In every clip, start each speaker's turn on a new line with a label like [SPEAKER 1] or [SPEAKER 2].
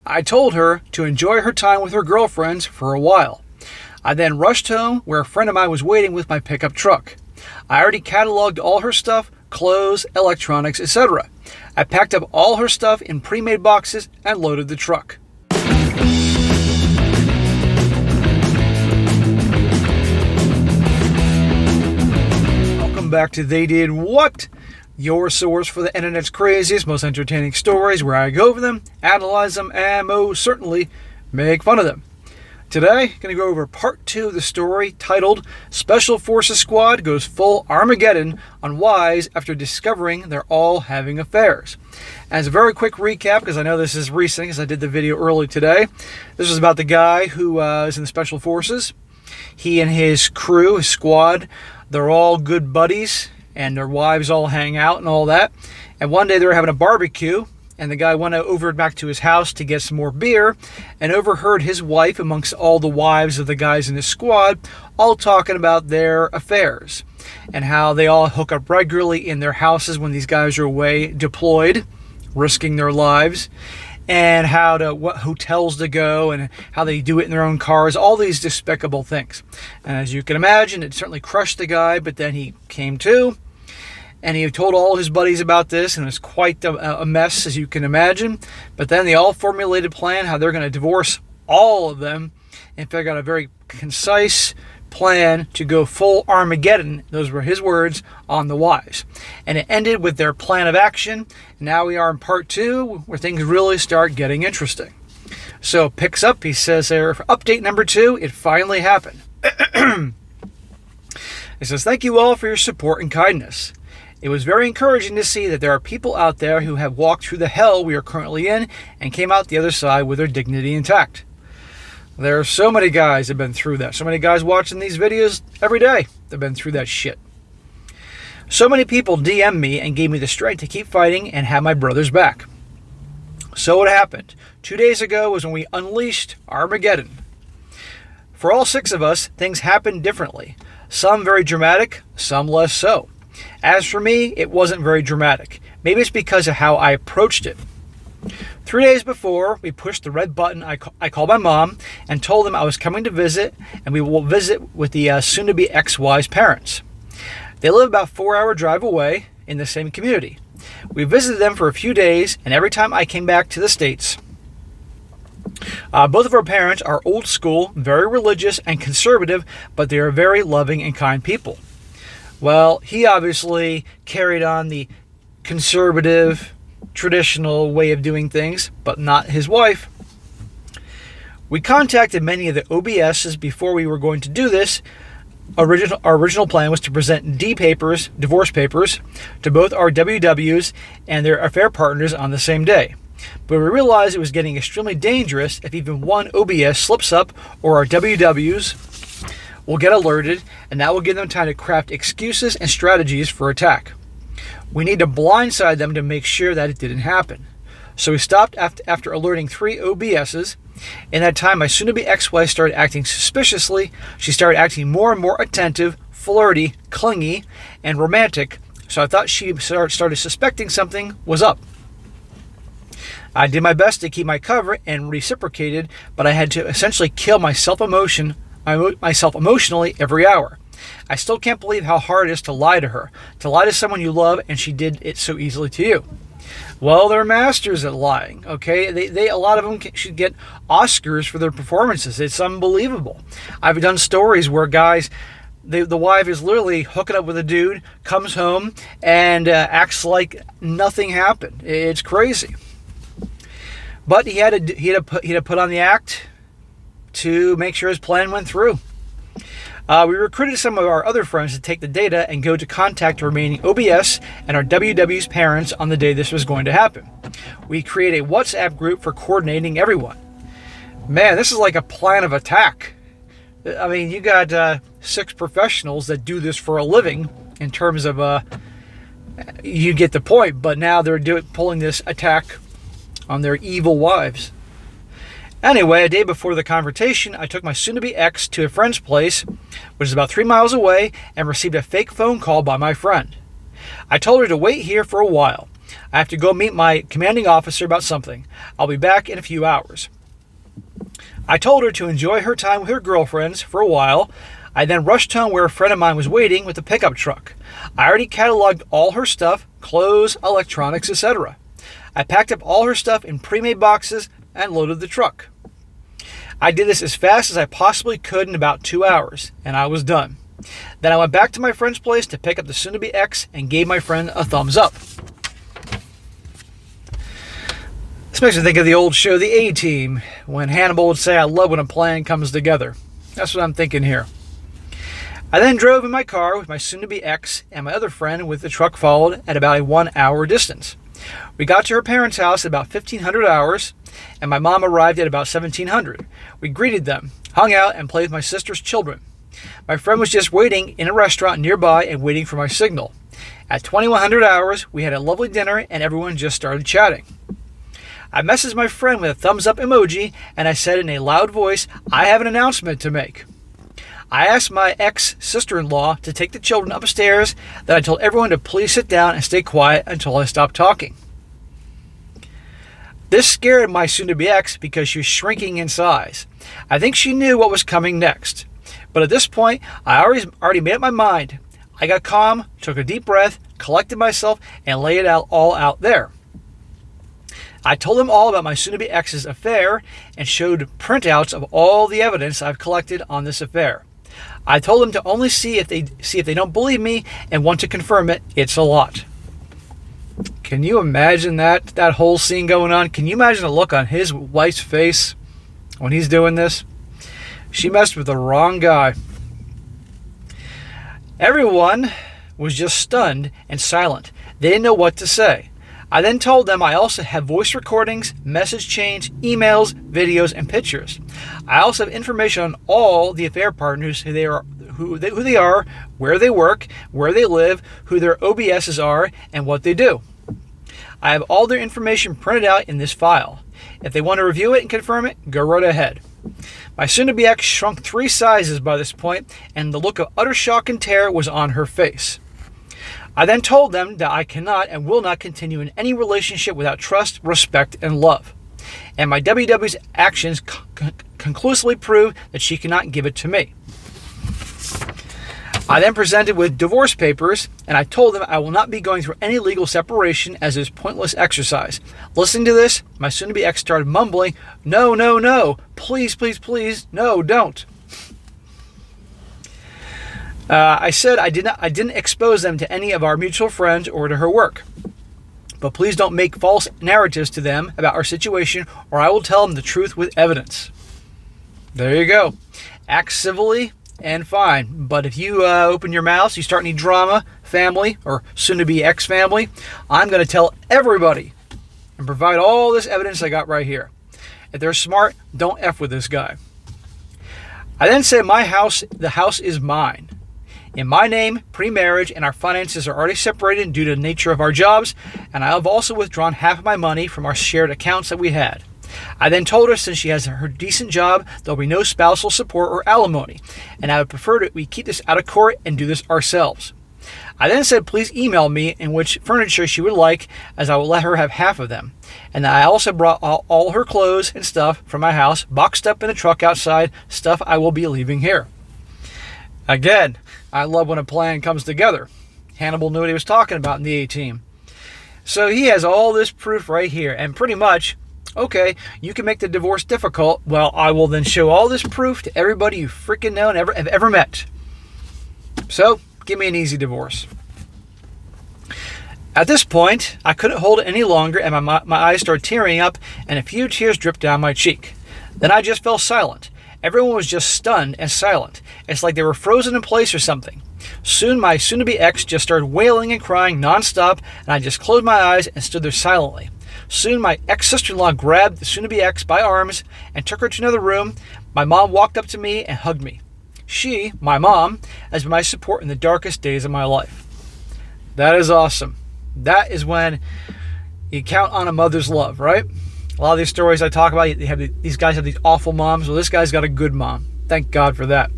[SPEAKER 1] I told her to enjoy her time with her girlfriends for a while. I then rushed home where a friend of mine was waiting with my pickup truck. I already cataloged all her stuff, clothes, electronics, etc. I packed up all her stuff in pre-made boxes and loaded the truck. Welcome back to They Did What? Your source for the internet's craziest, most entertaining stories, where I go over them, analyze them, and most certainly make fun of them. Today, I'm going to go over part 2 of the story titled Special Forces Squad Goes Full Armageddon on Wives After Discovering They're All Having Affairs. As a very quick recap, because I know this is recent because I did the video early today, this was about the guy who is in the Special Forces. He and his crew, his squad, they're all good buddies, and their wives all hang out and all that. And one day they were having a barbecue, and the guy went over back to his house to get some more beer and overheard his wife amongst all the wives of the guys in his squad all talking about their affairs and how they all hook up regularly in their houses when these guys are away deployed, risking their lives, and what hotels to go and how they do it in their own cars, all these despicable things. And as you can imagine, it certainly crushed the guy, but then he came to, and he told all his buddies about this, and it was quite a mess, as you can imagine. But then they all formulated a plan how they're going to divorce all of them and figure out a very concise plan to go full Armageddon, those were his words, on the wives. And it ended with their plan of action. Now we are in part 2, where things really start getting interesting. So picks up, he says there, for update number 2, it finally happened. He says, thank you all for your support and kindness. It was very encouraging to see that there are people out there who have walked through the hell we are currently in and came out the other side with their dignity intact. There are so many guys that have been through that. So many guys watching these videos every day that have been through that shit. So many people DM'd me and gave me the strength to keep fighting and have my brothers back. So what happened? 2 days ago was when we unleashed Armageddon. For all 6 of us, things happened differently. Some very dramatic, some less so. As for me, it wasn't very dramatic. Maybe it's because of how I approached it. 3 days before, we pushed the red button, I called my mom and told them I was coming to visit, and we will visit with the soon-to-be ex-wife's parents. They live about a 4-hour drive away in the same community. We visited them for a few days, and every time I came back to the States, both of our parents are old school, very religious and conservative, but they are very loving and kind people. Well, he obviously carried on the conservative, traditional way of doing things, but not his wife. We contacted many of the OBSs before we were going to do this. Our original plan was to present divorce papers, to both our WWs and their affair partners on the same day. But we realized it was getting extremely dangerous if even one OBS slips up, or our WWs will get alerted, and that will give them time to craft excuses and strategies for attack. We need to blindside them to make sure that it didn't happen. So we stopped after alerting 3 OBSs. In that time, my soon-to-be ex-wife started acting suspiciously. She started acting more and more attentive, flirty, clingy, and romantic. So I thought she started suspecting something was up. I did my best to keep my cover and reciprocated, but I had to essentially kill myself emotionally every hour. I still can't believe how hard it is to lie to her, to lie to someone you love, and she did it so easily to you. Well, they're masters at lying, okay? They a lot of them should get Oscars for their performances. It's unbelievable. I've done stories where guys, the wife is literally hooking up with a dude, comes home, and acts like nothing happened. It's crazy. But he had to put on the act to make sure his plan went through. We recruited some of our other friends to take the data and go to contact the remaining OBS and our WW's parents on the day this was going to happen. We create a WhatsApp group for coordinating everyone. Man, this is like a plan of attack. I mean, you got 6 professionals that do this for a living in terms of, you get the point, but now they're pulling this attack on their evil wives. Anyway, a day before the confrontation, I took my soon-to-be ex to a friend's place, which is about 3 miles away, and received a fake phone call by my friend. I told her to wait here for a while. I have to go meet my commanding officer about something. I'll be back in a few hours. I told her to enjoy her time with her girlfriends for a while. I then rushed home where a friend of mine was waiting with a pickup truck. I already cataloged all her stuff, clothes, electronics, etc. I packed up all her stuff in pre-made boxes and loaded the truck. I did this as fast as I possibly could in about 2 hours, and I was done. Then I went back to my friend's place to pick up the soon-to-be ex and gave my friend a thumbs up. This makes me think of the old show, The A-Team, when Hannibal would say, "I love when a plan comes together." That's what I'm thinking here. I then drove in my car with my soon-to-be ex, and my other friend with the truck followed at about a 1-hour distance. We got to her parents' house at about 1500 hours, and my mom arrived at about 1700. We greeted them, hung out, and played with my sister's children. My friend was just waiting in a restaurant nearby and waiting for my signal. At 2100 hours, we had a lovely dinner, and everyone just started chatting. I messaged my friend with a thumbs up emoji, and I said in a loud voice, "I have an announcement to make." I asked my ex-sister-in-law to take the children upstairs, then I told everyone to please sit down and stay quiet until I stopped talking. This scared my soon-to-be ex because she was shrinking in size. I think she knew what was coming next. But at this point, I already made up my mind. I got calm, took a deep breath, collected myself, and laid it all out there. I told them all about my soon-to-be ex's affair and showed printouts of all the evidence I've collected on this affair. I told them to only see if they don't believe me and want to confirm it. It's a lot. Can you imagine that whole scene going on? Can you imagine the look on his wife's face when he's doing this? She messed with the wrong guy. Everyone was just stunned and silent. They didn't know what to say. I then told them I also have voice recordings, message chains, emails, videos, and pictures. I also have information on all the affair partners, who they are, where they work, where they live, who their OBSs are, and what they do. I have all their information printed out in this file. If they want to review it and confirm it, go right ahead. My soon-to-be ex shrunk 3 sizes by this point, and the look of utter shock and terror was on her face. I then told them that I cannot and will not continue in any relationship without trust, respect, and love. And my WW's actions conclusively prove that she cannot give it to me. I then presented with divorce papers, and I told them I will not be going through any legal separation as it is pointless exercise. Listening to this, my soon-to-be ex started mumbling, "No, no, no, please, please, please, no, don't." I said I didn't expose them to any of our mutual friends or to her work. But please don't make false narratives to them about our situation, or I will tell them the truth with evidence. There you go. Act civilly and fine. But if you open your mouth, you start any drama, family, or soon-to-be ex-family, I'm going to tell everybody and provide all this evidence I got right here. If they're smart, don't F with this guy. I then said the house is mine. In my name, pre-marriage, and our finances are already separated due to the nature of our jobs, and I have also withdrawn half of my money from our shared accounts that we had. I then told her since she has her decent job, there'll be no spousal support or alimony, and I would prefer that we keep this out of court and do this ourselves. I then said please email me in which furniture she would like, as I will let her have half of them, and I also brought all her clothes and stuff from my house, boxed up in a truck outside, stuff I will be leaving here. Again, I love when a plan comes together. Hannibal knew what he was talking about in the A-Team. So he has all this proof right here, and pretty much, okay, you can make the divorce difficult. Well, I will then show all this proof to everybody you freaking know and have ever met. So, give me an easy divorce. At this point, I couldn't hold it any longer, and my eyes started tearing up, and a few tears dripped down my cheek. Then I just fell silent. Everyone was just stunned and silent. It's like they were frozen in place or something. Soon my soon-to-be ex just started wailing and crying nonstop, and I just closed my eyes and stood there silently. Soon my ex-sister-in-law grabbed the soon-to-be ex by arms and took her to another room. My mom walked up to me and hugged me. She, my mom, has been my support in the darkest days of my life. That is awesome. That is when you count on a mother's love, right? A lot of these stories I talk about, these guys have these awful moms. Well, this guy's got a good mom. Thank God for that.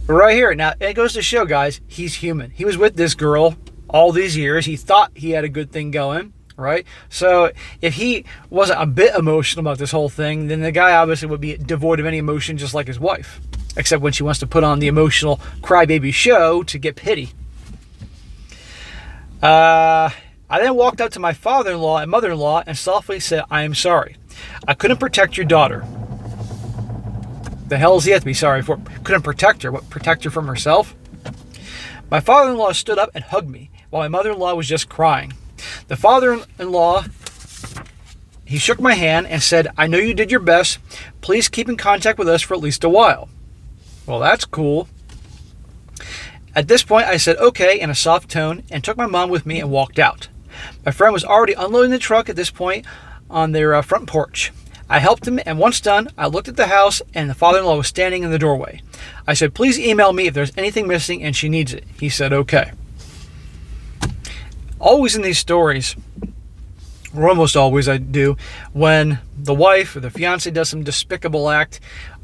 [SPEAKER 1] But right here, now, it goes to show, guys, he's human. He was with this girl all these years. He thought he had a good thing going. right? So if he wasn't a bit emotional about this whole thing, then the guy obviously would be devoid of any emotion, just like his wife, except when she wants to put on the emotional crybaby show to get pity. I then walked up to my father-in-law and mother-in-law and softly said, "I am sorry. I couldn't protect your daughter." The hell does he have to be sorry for? Couldn't protect her. What, protect her from herself? My father-in-law stood up and hugged me, while my mother-in-law was just crying. The father-in-law, he shook my hand and said, "I know you did your best. Please keep in contact with us for at least a while." Well, that's cool. At this point, I said okay in a soft tone and took my mom with me and walked out. My friend was already unloading the truck at this point on their front porch. I helped him, and once done, I looked at the house, and the father-in-law was standing in the doorway. I said, "Please email me if there's anything missing and she needs it." He said, "Okay." Always in these stories, or almost always I do, when the wife or the fiance does some despicable act,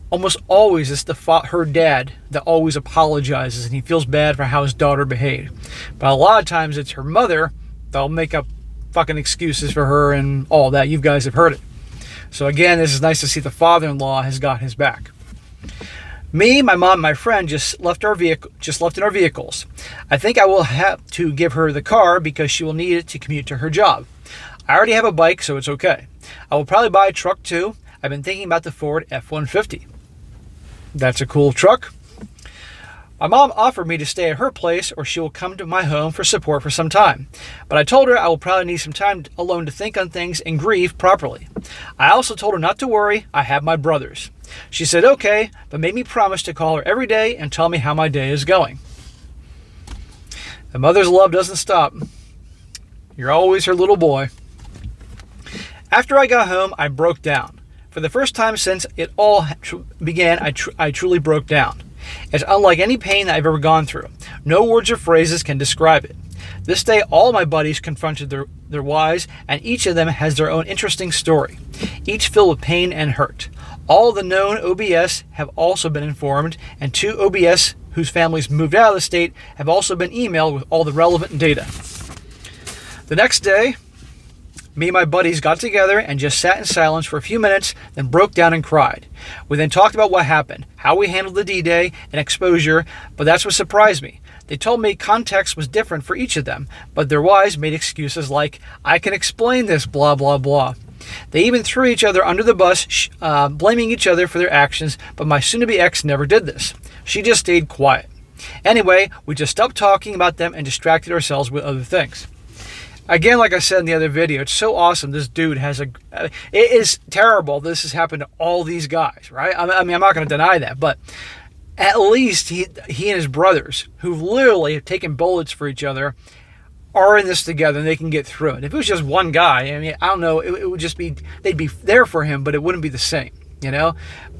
[SPEAKER 1] almost always it's her dad that always apologizes, and he feels bad for how his daughter behaved. But a lot of times it's her mother that'll make up fucking excuses for her and all that. You guys have heard it. So again, this is nice to see the father-in-law has got his back. Me, my mom, and my friend just left in our vehicles. I think I will have to give her the car because she will need it to commute to her job. I already have a bike, so it's okay. I will probably buy a truck too. I've been thinking about the Ford F-150. That's a cool truck. My mom offered me to stay at her place or she will come to my home for support for some time. But I told her I will probably need some time alone to think on things and grieve properly. I also told her not to worry, I have my brothers. She said okay, but made me promise to call her every day and tell me how my day is going. The mother's love doesn't stop. You're always her little boy. After I got home, I broke down. For the first time since it all began, I truly broke down. It's unlike any pain that I've ever gone through. No words or phrases can describe it. This day, all my buddies confronted their wives, and each of them has their own interesting story, each filled with pain and hurt. All the known OBS have also been informed, and 2 OBS whose families moved out of the state have also been emailed with all the relevant data. The next day, me and my buddies got together and just sat in silence for a few minutes, then broke down and cried. We then talked about what happened, how we handled the D-Day and exposure, but that's what surprised me. They told me context was different for each of them, but their wives made excuses like, "I can explain this, blah, blah, blah." They even threw each other under the bus, blaming each other for their actions, but my soon-to-be ex never did this. She just stayed quiet. Anyway, we just stopped talking about them and distracted ourselves with other things. Again, like I said in the other video, it's so awesome this dude has it is terrible this has happened to all these guys, right? I mean, I'm not going to deny that, but at least he and his brothers, who literally have taken bullets for each other, are in this together and they can get through it. If it was just one guy, I mean, I don't know, it would just be, they'd be there for him, but it wouldn't be the same, you know?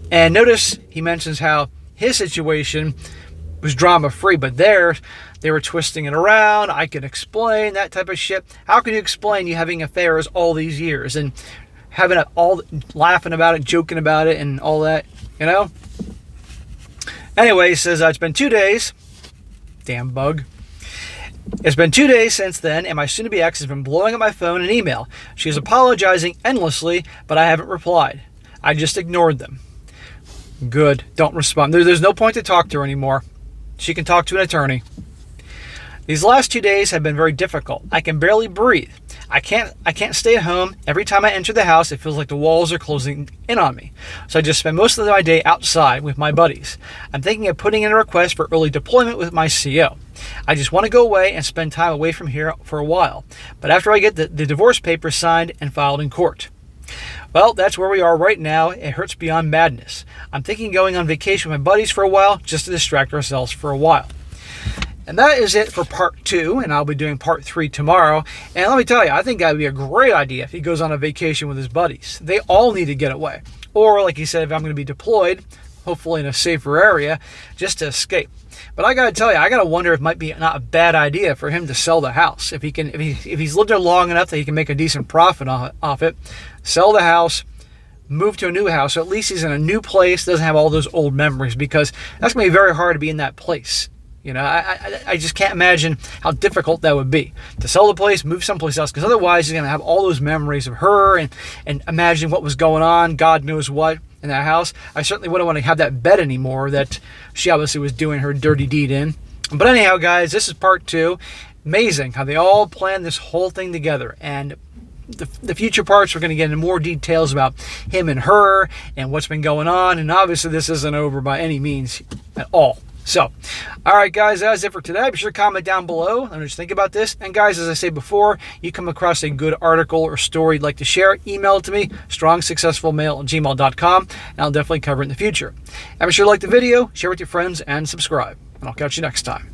[SPEAKER 1] And notice he mentions how his situation was drama-free, but they were twisting it around. I can explain that type of shit. How can you explain you having affairs all these years and having it all, laughing about it, joking about it, and all that, you know? Anyway, he says, it's been 2 days. Damn bug. It's been 2 days since then, and my soon-to-be ex has been blowing up my phone and email. She is apologizing endlessly, but I haven't replied. I just ignored them. Good. Don't respond. There's no point to talk to her anymore. She can talk to an attorney. These last 2 days have been very difficult. I can barely breathe. I can't stay at home. Every time I enter the house, it feels like the walls are closing in on me. So I just spend most of my day outside with my buddies. I'm thinking of putting in a request for early deployment with my CO. I just want to go away and spend time away from here for a while. But after I get the divorce papers signed and filed in court. Well, that's where we are right now. It hurts beyond madness. I'm thinking of going on vacation with my buddies for a while, just to distract ourselves for a while. And that is it for part 2, and I'll be doing part 3 tomorrow. And let me tell you, I think that would be a great idea if he goes on a vacation with his buddies. They all need to get away. Or, like he said, if I'm going to be deployed, hopefully in a safer area, just to escape. But I got to tell you, I got to wonder if it might be not a bad idea for him to sell the house. If he's lived there long enough that he can make a decent profit off it, sell the house, move to a new house, so at least he's in a new place, doesn't have all those old memories, because that's going to be very hard to be in that place I just can't imagine how difficult that would be to sell the place, move someplace else, because otherwise he's going to have all those memories of her and imagining what was going on, God knows what, in that house. I certainly wouldn't want to have that bed anymore that she obviously was doing her dirty deed in. But anyhow, guys, this is part 2. Amazing how they all planned this whole thing together. And the future parts, we're going to get into more details about him and her and what's been going on. And obviously this isn't over by any means at all. So, all right, guys, that's it for today. Be sure to comment down below. Let me just think about this. And, guys, as I said before, you come across a good article or story you'd like to share, email it to me, strongsuccessfulmale@gmail.com, and I'll definitely cover it in the future. And be sure to like the video, share it with your friends, and subscribe. And I'll catch you next time.